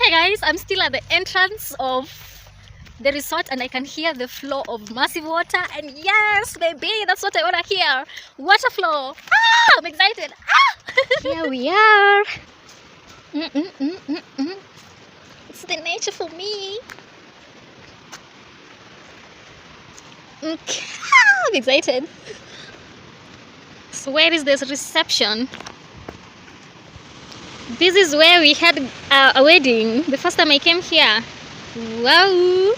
Hi guys, I'm still at the entrance of the resort and I can hear the flow of massive water, and yes baby, that's what I want to hear. Water flow. I'm excited. Here we are. It's the nature for me. Okay. I'm excited. So where is this reception? This is where we had a wedding the first time I came here. Wow.